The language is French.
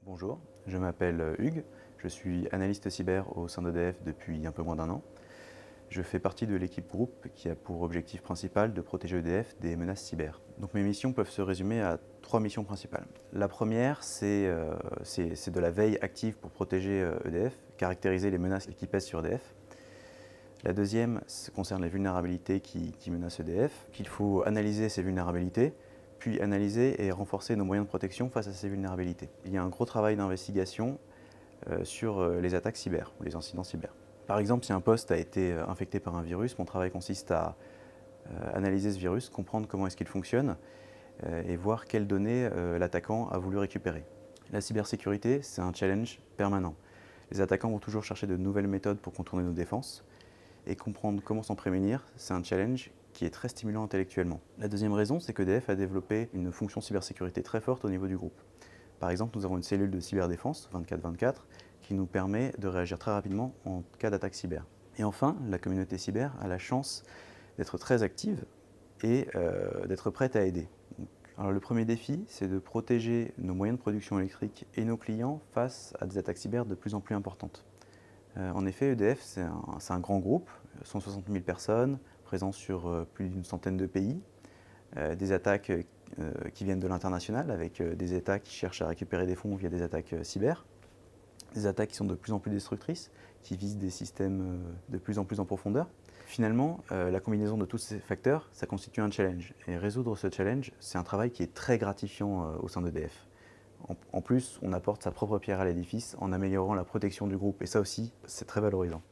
Bonjour, je m'appelle Hugues, je suis analyste cyber au sein d'EDF depuis un peu moins d'1 an. Je fais partie de l'équipe groupe qui a pour objectif principal de protéger EDF des menaces cyber. Donc mes missions peuvent se résumer à 3 missions principales. La première, c'est de la veille active pour protéger EDF, caractériser les menaces qui pèsent sur EDF. La deuxième concerne les vulnérabilités qui menacent EDF, qu'il faut analyser ces vulnérabilités, puis analyser et renforcer nos moyens de protection face à ces vulnérabilités. Il y a un gros travail d'investigation sur les attaques cyber ou les incidents cyber. Par exemple, si un poste a été infecté par un virus, mon travail consiste à analyser ce virus, comprendre comment est-ce qu'il fonctionne et voir quelles données l'attaquant a voulu récupérer. La cybersécurité, c'est un challenge permanent. Les attaquants vont toujours chercher de nouvelles méthodes pour contourner nos défenses et comprendre comment s'en prémunir, c'est un challenge qui est très stimulant intellectuellement. La deuxième raison, c'est qu'EDF a développé une fonction cybersécurité très forte au niveau du groupe. Par exemple, nous avons une cellule de cyberdéfense 24/24 qui nous permet de réagir très rapidement en cas d'attaque cyber. Et enfin, la communauté cyber a la chance d'être très active et d'être prête à aider. Alors le premier défi, c'est de protéger nos moyens de production électrique et nos clients face à des attaques cyber de plus en plus importantes. En effet, EDF, c'est un grand groupe, 160 000 personnes, présents sur plus d'une centaine de pays, des attaques qui viennent de l'international, avec des États qui cherchent à récupérer des fonds via des attaques cyber, des attaques qui sont de plus en plus destructrices, qui visent des systèmes de plus en profondeur. Finalement, la combinaison de tous ces facteurs, ça constitue un challenge. Et résoudre ce challenge, c'est un travail qui est très gratifiant au sein d'EDF. En plus, on apporte sa propre pierre à l'édifice en améliorant la protection du groupe. Et ça aussi, c'est très valorisant.